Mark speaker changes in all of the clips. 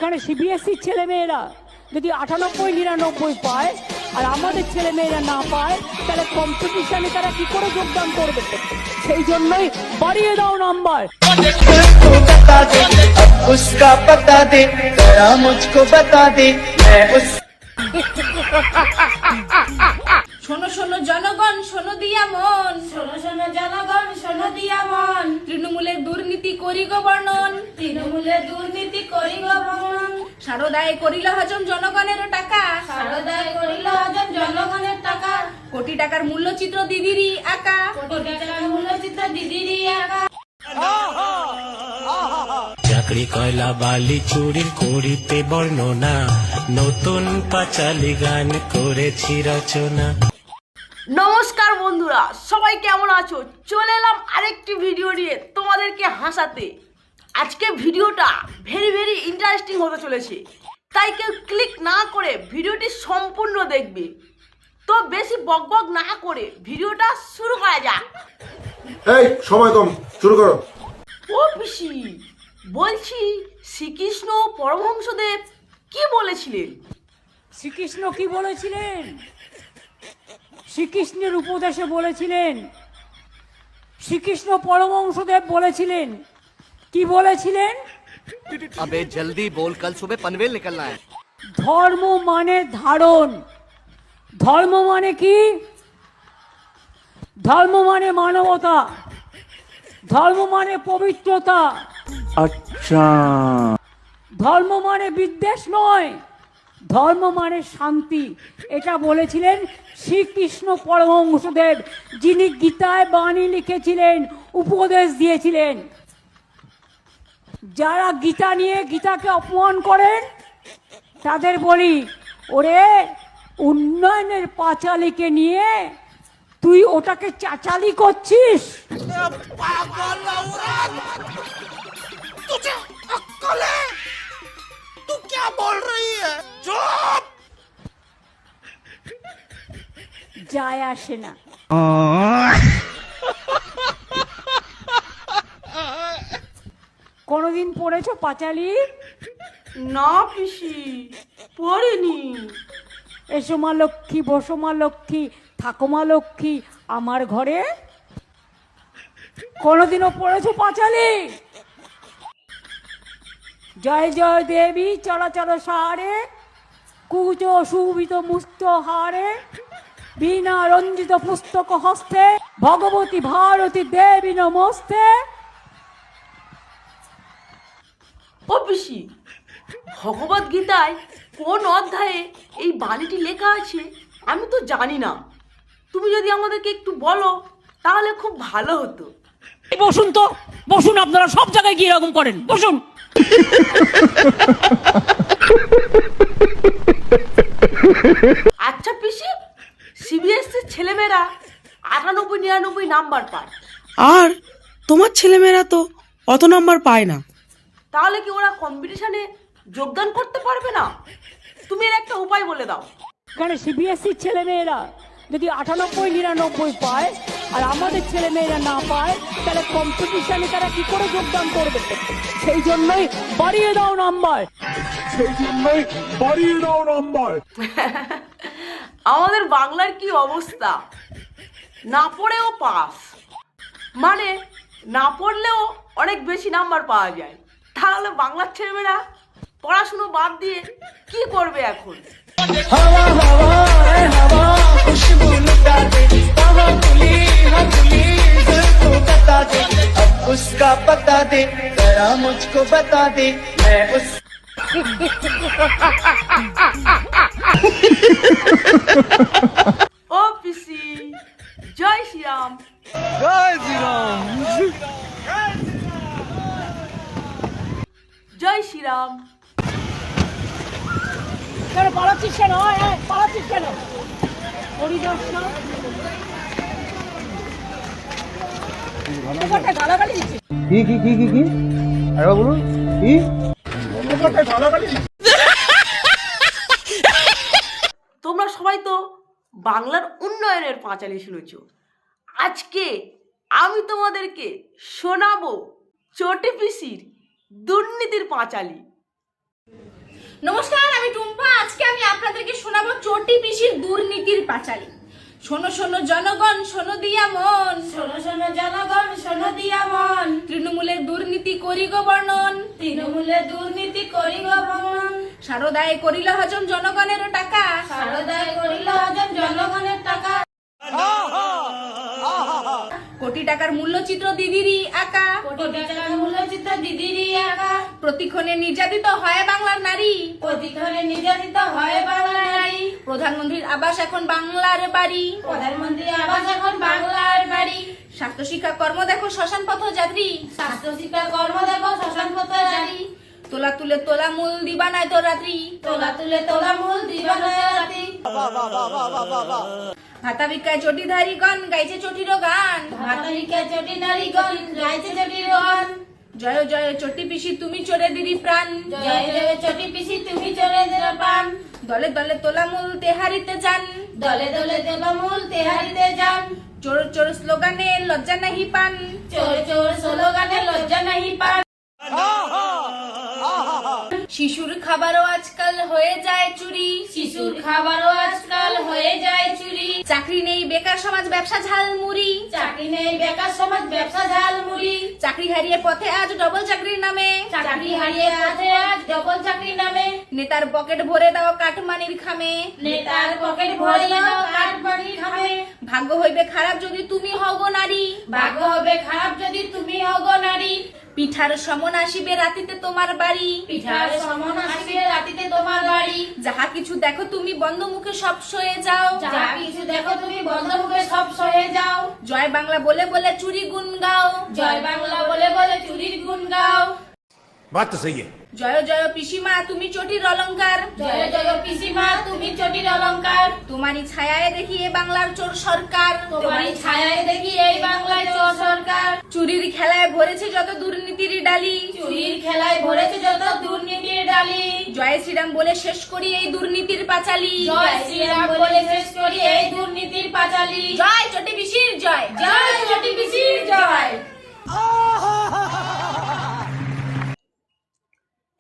Speaker 1: এখানে সিবিএসসির ছেলে মেয়েরা যদি 98-99 পায় আর আমাদের ছেলে মেয়েরা না পায় তাহলে কম্পিটিশনে তারা কি করে যোগদান করবে? সেই জন্যই বাড়িয়ে দাও নাম্বার।
Speaker 2: उसका पता दे जरा मुझको बता दे मैं उस
Speaker 3: শোনো শোনো জনগণ শোনো দিয়া মন, শোনো শোনো জনগণ শোনো দিয়া মন, তৃণমূলের দুর্নীতি করি গো বর্ণন, তৃণমূলের দুর্নীতি করি গো বর্ণন, সারদায় করিল হজম জনগণের টাকা, সারদায় করিল হজম জনগণের টাকা, কোটি টাকার মূল্যচিত্র দিদিরই আঁকা, কোটি টাকার মূল্যচিত্র দিদিরই আঁকা।
Speaker 4: চাকরি কয়লা বালি চুরির করিতে বর্ণনা, নতুন পাঁচালী গান করেছি রচনা।
Speaker 5: নমস্কার বন্ধুরা, সবাই কেমন আছো? চলে এলাম আরেকটি ভিডিও নিয়ে তোমাদেরকে হাসাতে। আজকে ভিডিওটা ভেরি ইন্টারেস্টিং হতে চলেছে, তাই কেউ ক্লিক না করে ভিডিওটি সম্পূর্ণ দেখবে। তো বেশি বকবক না করে ভিডিওটা শুরু করা যাক।
Speaker 6: এই সময় কম, শুরু করো।
Speaker 5: ও পিসি, বলছি শ্রীকৃষ্ণ পরমহংসদেব কি বলেছিলেন?
Speaker 1: শ্রীকৃষ্ণ কি বলেছিলেন? শ্রীকৃষ্ণের উপদেশে বলেছিলেন, শ্রীকৃষ্ণ পরমহংসদেব বলেছিলেন। কি বলেছিলেন?
Speaker 7: अबे जल्दी बोल, कल सुबह पनवेल निकलना है।
Speaker 1: ধর্ম মানে ধারণ। ধর্ম মানে কি? ধর্ম মানে মানবতা, ধর্ম মানে পবিত্রতা,
Speaker 2: अच्छा
Speaker 1: ধর্ম মানে বিদ্বেষ নয়, ধর্ম মানে শান্তি। এটা বলেছিলেন শ্রীকৃষ্ণ পরমহংসদেব, যিনি গীতায় বাণী লিখেছিলেন, উপদেশ দিয়েছিলেন। যারা গীতা নিয়ে গীতাকে অপমান করেন তাদের বলি, ওরে উন্নয়নের পাঁচালীকে নিয়ে তুই ওটাকে চাচালি করছিস। যায় আসে না। কোনদিন পড়েছো পাঁচালি?
Speaker 5: না পিসি, পড়িনি।
Speaker 1: এসো মা লক্ষ্মী, বসো মা লক্ষ্মী, থাকো মা লক্ষ্মী আমার ঘরে। কোনদিনও পড়েছো পাঁচালি? জয় জয় দেবী চরাচর সারে, কুচ সুবিত মুক্ত হারে, বীণা রঞ্জিত পুস্তক হস্তে, ভগবতী ভারতী দেবী নমস্তে।
Speaker 5: ও পিসি, ভগবদ গীতায় কোন অধ্যায়ে এই বাণীটি লেখা আছে আমি তো জানি না। তুমি যদি আমাদেরকে একটু বলো তাহলে খুব ভালো হতো।
Speaker 1: বসুন তো, বসুন। আপনারা সব জায়গায় গিয়ে এরকম করেন, বসুন।
Speaker 5: আচ্ছা পিসি, সিবিএসসির ছেলেমেয়েরা 98-99 নাম্বার পায়,
Speaker 8: আর তোমার ছেলেমেয়েরা তো অত নাম্বার পায় না।
Speaker 5: তাহলে কি ওরা কম্পিটিশনে যোগদান করতে পারবে না? তুমি এর একটা উপায় বলে দাও।
Speaker 1: এখানে সিবিএসসির ছেলে মেয়েরা যদি 98-99 পায় আর আমাদের ছেলে মেয়েরা না পায় তাহলে কম্পিটিশনে তারা কি করে যোগদান করবে? সেই জন্যই বাড়িয়ে দাও নাম্বার।
Speaker 5: আমাদের বাংলার কি অবস্থা, না পড়েও পাস, মানে না পড়লেও অনেক বেশি নাম্বার পাওয়া যায়। তাহলে বাংলার ছেলেমেয়েরা পড়াশুনো বাদ দিয়ে কি করবে এখন?
Speaker 2: हवा हवा ए हवा खुशबू लुटा दे हवा खुली दिल को बता दे अब उसका पता दे जरा मुझको बता दे मैं उस
Speaker 5: ও পিসি, জয় শ্রীরাম। জয় শ্রীরাম।
Speaker 1: কেন পালাচ্ছিস কেন? পালাচ্ছিস কেন? হরিদাস না গালাগালি দিচ্ছে।
Speaker 6: কি আরে বলুন কি
Speaker 5: তোমরা সবাই তো বাংলার উন্নয়নের পাঁচালী শুনেছ। আজকে আমি তোমাদেরকে শোনাবো চটি পিসির দুর্নীতির পাঁচালী।
Speaker 3: নমস্কার, আমি টুম্পা। আজকে আমি আপনাদেরকে শোনাবো চটি পিসির দুর্নীতির পাঁচালী। শোনো শোনো জনগণ, শোনো দিয়া মন, শোনো শোনো জনগণ, শোনো দিয়া মন। তৃণমূলের দুর্নীতি করি গো বর্ণন, তৃণমূলের দুর্নীতি করি গো বর্ণন। সারদায় করিল হজম জনগণের টাকা, সারদায় করিল হজম জনগণের টাকা। কোটি টাকার মূল্যচিত্র দিদিরই আঁকা, কোটি টাকার মূল্যচিত্র দিদিরই আঁকা। প্রতিক্ষণে নির্যাতিত হয় বাংলার নারী, প্রতিক্ষণে নির্যাতিত হয় বাংলার নারী। প্রধানমন্ত্রীর আবাস এখন বাংলার বাড়ি, প্রধানমন্ত্রীর আবাস এখন বাংলার বাড়ি। স্বাস্থ্য শিক্ষা কর্ম দেখো শ্মশান পথ যাত্রী, স্বাস্থ্য শিক্ষা কর্ম দেখো শ্মশান পথ যাত্রী। তোলা তুলে তোলা মূল দিবানায় তো রাত্রি, তোলা তুলে তোলা মূল দিবানায় রাত্রি। ভাতা ভিক্ষায় চটিধারী গণ গাইছে চটির গান, ভাতা ভিক্ষায় চটিধারী গণ গাইছে চটির গান। জয় জয় চটি পিসি তুমি চোরে দিদি প্রাণ, জয় জয় চটি পিসি তুমি চোরে দিদি প্রাণ। দলে দলে তোলা মূল তেহারিতে যান, দলে দলে তোলা মূল তেহারিতে যান। চোর চোর স্লোগানে লজ্জা নাহি পান, চোর চোর স্লোগানে লজ্জা নাহি পান। শিশুর খাবারও আজকাল হয়ে যায় চুরি, শিশুর খাবারও আজকাল হয়ে যায় চুরি। চাকরি নেই বেকার সমাজ ব্যবসা ঝালমুড়ি, চাকরি নেই বেকার সমাজ ব্যবসা ঝালমুড়ি। চাকরি হারিয়ে পথে আজ ডবল চাকরির নামে, চাকরি হারিয়ে পথে আজ ডবল চাকরির নামে। নেতার পকেট ভরে দাও কাটমানির খামে, নেতার পকেট ভরে দাও কাটমানির খামে। ভাগ্য হইবে খারাপ যদি তুমি হও গো নারী, ভাগ্য হবে খারাপ যদি তুমি হও গো নারী। পিঠার সমন আসিবে রাতিতে তোমার বাড়ি, পিঠার সমন আসিবে রাতিতে তোমার বাড়ি। যাহা কিছু দেখো তুমি বন্ধ মুখে সব সয়ে যাও, যাহা কিছু দেখো তুমি বন্ধ মুখে সব সয়ে যাও। জয় বাংলা বলে বলে চুরি গুণ গাও, জয় বাংলা বলে বলে চুরির গুণ গাও।
Speaker 4: बात तो सही है।
Speaker 3: জয় জয় পিসিমা তুমি চটির অলংকার, জয় জয় পিসিমা তুমি চটির অলংকার। তোমারই ছায়ায় দেখি এ বাংলার চোর সরকার, তোমারই ছায়ায় দেখি এই বাংলার চোর সরকার। চুরির খেলায় ভরেছে যত দুর্নীতির ডালি, চুরির খেলায় ভরেছে যত দুর্নীতির ডালি। জয় শ্রীরাম বলে শেষ করি এই দুর্নীতির পাঁচালী, জয় শ্রীরাম বলে শেষ করি এই দুর্নীতির পাঁচালী। জয় চটি পিসির জয়, জয় চটি পিসির জয়।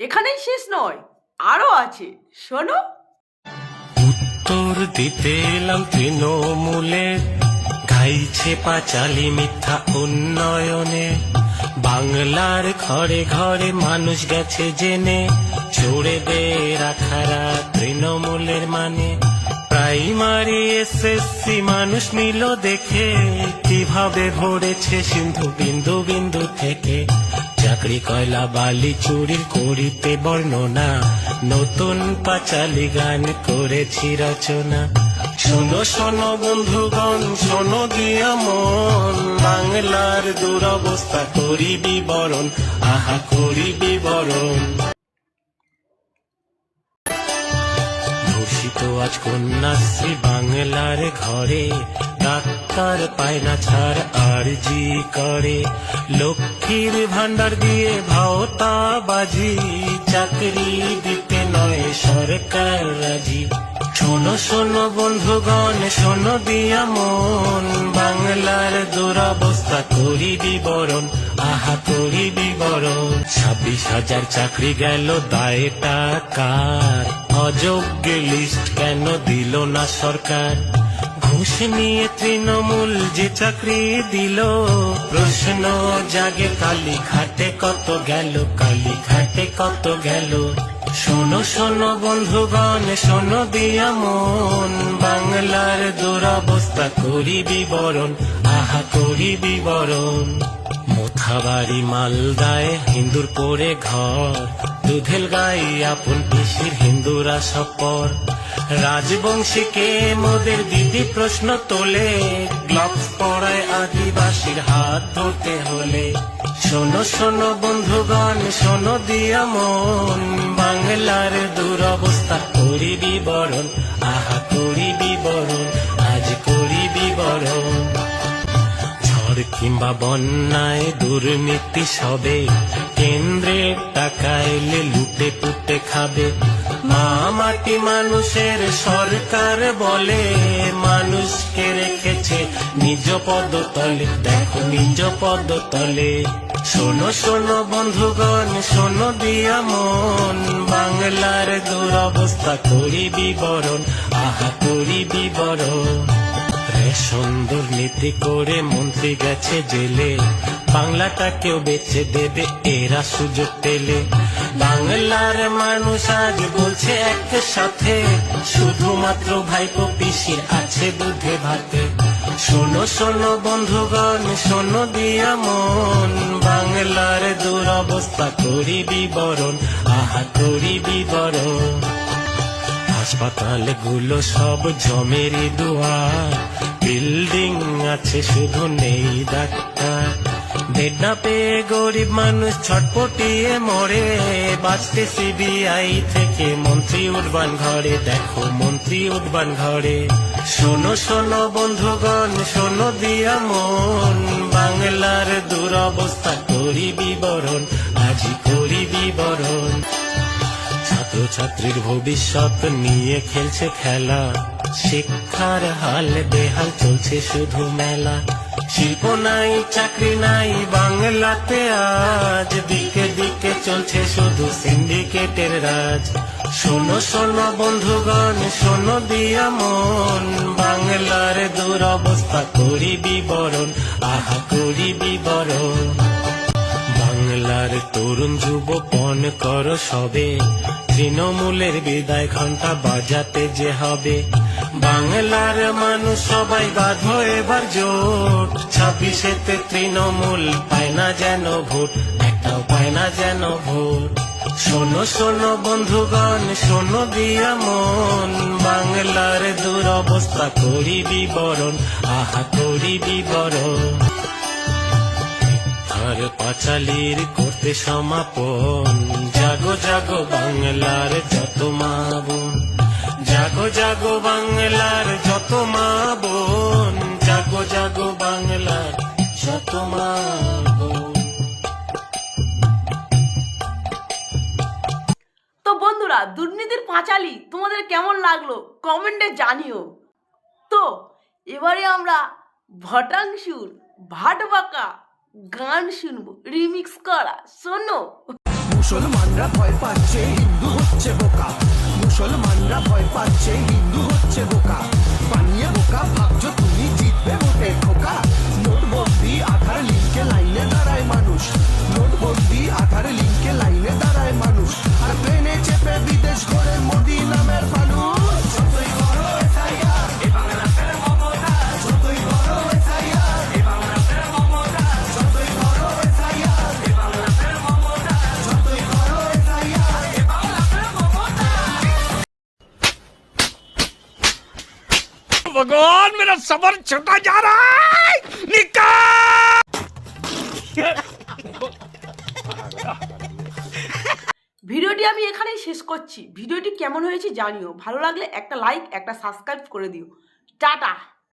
Speaker 5: এখানেই শেষ নয়, আরো আছে, শোনো।
Speaker 4: উত্তর দিতে এলাম তৃণমূলে, গাইছে পাঁচালী মিথ্যা উন্নয়নে। বাংলার ঘরে ঘরে মানুষ গেছে জেনে, ছড়ে দে রাখারা তৃণমূলের মানে। প্রাইমারি এসএসসি মানুষ নিল দেখে, কিভাবে ভরেছে সিন্ধু বিন্দু বিন্দু থেকে। চাকরি কয়লা বালি চুরির করিতে বর্ণনা, নতুন পাঁচালী গান করেছি রচনা। শোনো শোনো বন্ধুগণ, শোনো দিয়া মন, বাংলার দুরবস্থা করি বিবরণ, আহা করি বিবরণ। ধর্ষিত আজ কন্যাশ্রী বাংলার ঘরে, ডাক্তার পায় না ছাড় আরজি করে। লক্ষ্মীর ভান্ডার দিয়ে ভাওতা বাজি, চাকরি দিতে নয় সরকার রাজি। শোনো শোনো বন্ধুগণ, শোনো দিয়া মন, বাংলার দুরবস্থা করি বিবরণ, আহা করি বিবরণ। 26,000 চাকরি গেল দায়টা কার, অযোগ্য লিস্ট কেন দিল না সরকার। ঘুষ নিয়ে তৃণমূল যে চাকরি দিল, প্রশ্ন জাগে কালী ঘাটে কত গেল, কালী ঘাটে কত গেল। শোনো শোনো বন্ধুগণ, শোনো দিয়া মন, বাংলার দুরবস্থা করি বিবরণ, আহা করি বিবরণ। মোথাবাড়ি মালদায় হিন্দুর পরে ঘর, দুধেল গাই আপন পিসির হিন্দুরা সপর। রাজবংশীকে মোদের দিদি প্রশ্ন তোলে, গ্লাভস পরায় আদিবাসীর হাত ধরতে হলে। শোনো শোনো বন্ধুগণ, শোনো দিয়া মন, বাংলার দুরবস্থা করি বিবরণ, আহা করি বিবরণ, আজ করি বিবরণ। ঝড় কিংবা বন্যায় দুর্নীতি সবে, কেন্দ্রের টাকা এলে লুটে পুটে খাবে। মা মাটি মানুষের সরকার বলে, মানুষকে রেখেছে নিজ পদতলে, দেখো নিজ পদতলে। শোনো শোনো বন্ধুগণ, শোনো দিয়া মন, বাংলার দুরবস্থা করি বিবরণ, আহা করি বিবরণ। রেশন দুর্নীতি করে মন্ত্রী গেছে জেলে, বাংলাটাকেও বেচে দেবে এরা সুযোগ পেলে। বাংলার মানুষ আজ বলছে একসাথে, শুধুমাত্র ভাইপো পিসির আছে দুধে ভাতে। শোনো শোনো বন্ধুগণ, শোনো দিয়া মন, বাংলার দুরবস্থা করি বিবরণ, আহা করি বিবরণ। হাসপাতাল গুলো সব জমেরই দুয়ার, বিল্ডিং আছে শুধু নেই ডাক্তার। বেড না পেয়ে গরিব মানুষ ছটপটিয়ে মরে, বাঁচতে সিবিআই থেকে মন্ত্রী উঠবান ঘরে, দেখো মন্ত্রী উঠবান ঘরে। শোনো শোনো বন্ধুগণ, শোনো দিয়া মন, বাংলার দুরবস্থা করি বিবরণ, আজি করি বিবরণ। ছাত্রছাত্রীর ভবিষ্যৎ নিয়ে খেলছে খেলা, শিক্ষার হাল বেহাল চলছে শুধু মেলা। শিল্প নাই চাকরি নাই বাংলাতে আজ, দিকে দিকে চলছে শুধু সিন্ডিকেটের রাজ। শোনো শোনো বন্ধুগণ, শোনো দিয়া মন, বাংলার দুরবস্থা করি বিবরণ, আহা করি বিবরণ। বাংলার তরুণ যুবপন করো সবে, তৃণমূলের বিদায় ঘন্টা বাজাতে যে হবে। বাংলার মানুষ সবাই বাঁধো এবার জোট, 26-এতে তৃণমূল পায় না যেন ভোট, একটাও পায় না যেন ভোট। শোনো শোনো বন্ধুগণ, শোনো দিয়া মন, বাংলার দুরবস্থা করি বিবরণ, আহা করি বিবরণ। আর পাঁচালির করতে সমাপন, জাগো জাগো বাংলার যত মা বোন, জাগো জাগো বাংলার যত মা বোন, জাগো জাগো বাংলার যত মা বোন।
Speaker 5: তো বন্ধুরা, দুর্নীতির পাঁচালী তোমাদের কেমন লাগলো কমেন্টে জানিও। তো এবারে আমরা ভটাংশুর ভাটবাঁকা গান শুনবো, রিমিক্স করা। শোনো।
Speaker 9: মুসলমানরা ভয় পাচ্ছে হিন্দু হচ্ছে বোকা, মুসলমানরা ভয় পাচ্ছে হিন্দু হচ্ছে বোকা, বানিয়ে বোকা ভাবছো তুমি জিতবে ভোটে খোকা। নোটবন্দি আধার লিঙ্কে লাইনে দাঁড়ায় মানুষ, নোটবন্দি আধার লিঙ্কে লাইনে দাঁড়ায় মানুষ, আর প্লেনে চেপে বিদেশ ঘোরে মোদি নামের মানুষ। যতই বড় SIR, এ বাংলাদেশের মমতা, যতই বড় SIR, এ বাংলাদেশের মমতা, যতই বড় SIR, এ বাংলাদেশের মমতা, যতই বড় SIR, এ বাংলাদেশের মমতা।
Speaker 7: भगवान मेरा सबर छोटा जा रहा है, निकाल।
Speaker 5: ভিডিওটি আমি এখানেই শেষ করছি। ভিডিওটি কেমন হয়েছে জানিও, ভালো লাগলে একটা লাইক একটা সাবস্ক্রাইব করে দিও। টাটা।